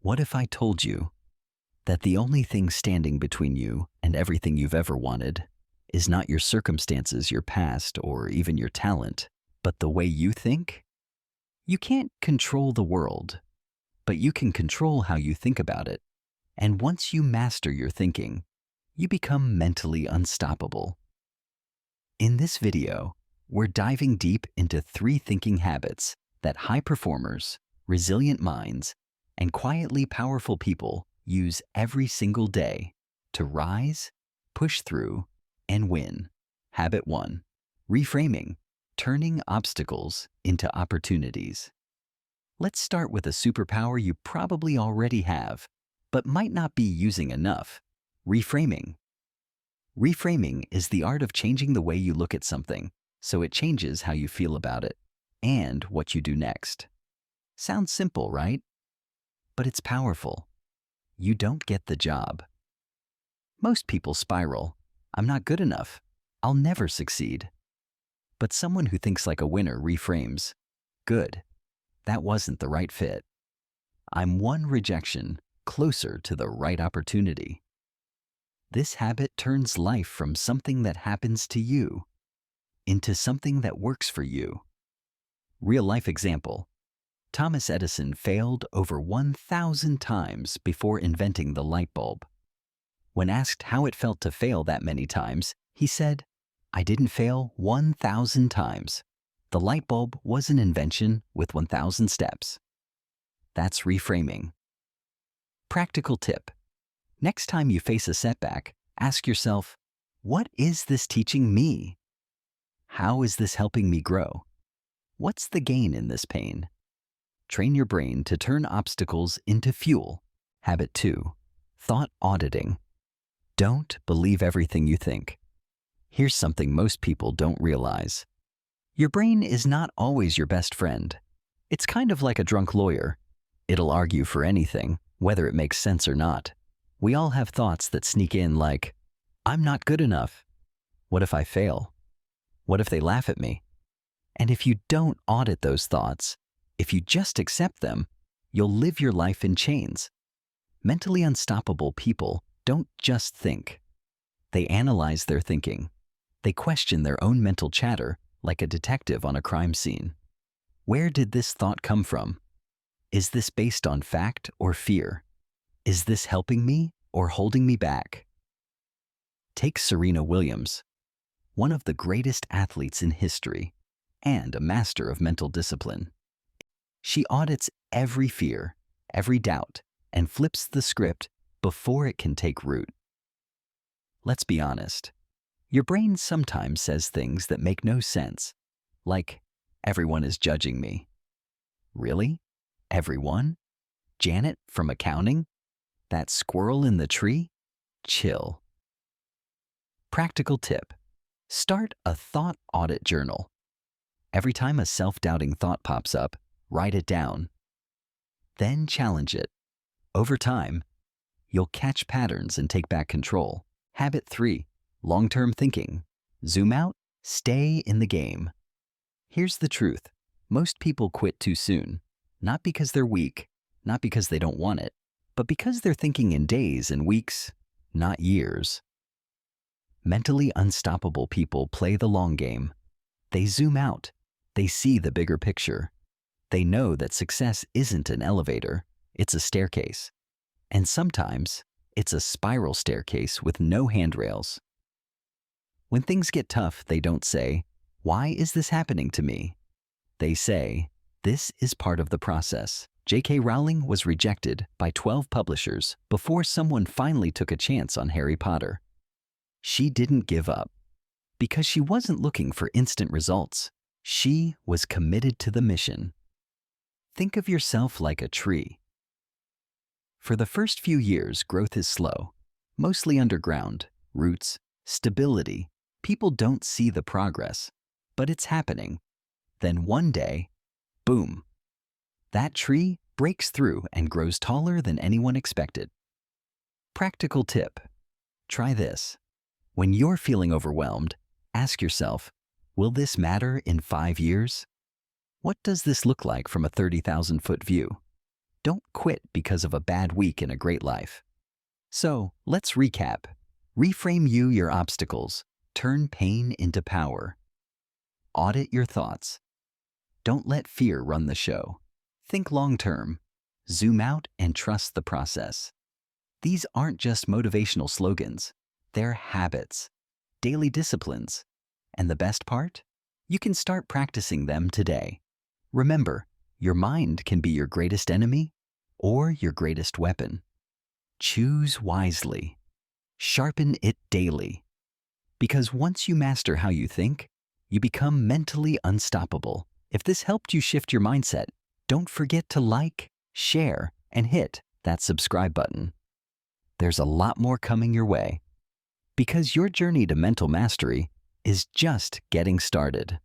What if I told you that the only thing standing between you and everything you've ever wanted is not your circumstances, your past, or even your talent, but the way you think? You can't control the world, but you can control how you think about it. And once you master your thinking, you become mentally unstoppable. In this video, we're diving deep into 3 thinking habits that high performers, resilient minds, and quietly powerful people use every single day to rise, push through, and win. Habit 1. Reframing, turning obstacles into opportunities. Let's start with a superpower you probably already have, but might not be using enough. Reframing. Reframing is the art of changing the way you look at something so it changes how you feel about it and what you do next. Sounds simple, right? But it's powerful. You don't get the job. Most people spiral. I'm not good enough. I'll never succeed. But someone who thinks like a winner reframes. Good. That wasn't the right fit. I'm one rejection closer to the right opportunity. This habit turns life from something that happens to you into something that works for you. Real life example. Thomas Edison failed over 1,000 times before inventing the light bulb. When asked how it felt to fail that many times, he said, "I didn't fail 1,000 times. The light bulb was an invention with 1,000 steps." That's reframing. Practical tip. Next time you face a setback, ask yourself, what is this teaching me? How is this helping me grow? What's the gain in this pain? Train your brain to turn obstacles into fuel. Habit 2. Thought auditing. Don't believe everything you think. Here's something most people don't realize. Your brain is not always your best friend. It's kind of like a drunk lawyer. It'll argue for anything, whether it makes sense or not. We all have thoughts that sneak in like, I'm not good enough. What if I fail? What if they laugh at me? And if you don't audit those thoughts, if you just accept them, you'll live your life in chains. Mentally unstoppable people don't just think. They analyze their thinking. They question their own mental chatter like a detective on a crime scene. Where did this thought come from? Is this based on fact or fear? Is this helping me or holding me back? Take Serena Williams, one of the greatest athletes in history and a master of mental discipline. She audits every fear, every doubt, and flips the script before it can take root. Let's be honest. Your brain sometimes says things that make no sense, like, everyone is judging me. Really? Everyone? Janet from accounting? That squirrel in the tree? Chill. Practical tip. Start a thought audit journal. Every time a self-doubting thought pops up, write it down. Then challenge it. Over time, you'll catch patterns and take back control. Habit 3. Long-term thinking. Zoom out, stay in the game. Here's the truth. Most people quit too soon. Not because they're weak, not because they don't want it, but because they're thinking in days and weeks, not years. Mentally unstoppable people play the long game. They zoom out. They see the bigger picture. They know that success isn't an elevator, it's a staircase. And sometimes, it's a spiral staircase with no handrails. When things get tough, they don't say, "Why is this happening to me?" They say, "This is part of the process." J.K. Rowling was rejected by 12 publishers before someone finally took a chance on Harry Potter. She didn't give up because she wasn't looking for instant results. She was committed to the mission. Think of yourself like a tree. For the first few years, growth is slow, mostly underground, roots, stability. People don't see the progress, but it's happening. Then one day, boom, that tree breaks through and grows taller than anyone expected. Practical tip. Try this. When you're feeling overwhelmed, ask yourself, will this matter in 5 years? What does this look like from a 30,000-foot view? Don't quit because of a bad week in a great life. So, let's recap. Reframe your obstacles. Turn pain into power. Audit your thoughts. Don't let fear run the show. Think long-term. Zoom out and trust the process. These aren't just motivational slogans. They're habits, daily disciplines. And the best part? You can start practicing them today. Remember, your mind can be your greatest enemy or your greatest weapon. Choose wisely. Sharpen it daily. Because once you master how you think, you become mentally unstoppable. If this helped you shift your mindset, don't forget to like, share, and hit that subscribe button. There's a lot more coming your way, because your journey to mental mastery is just getting started.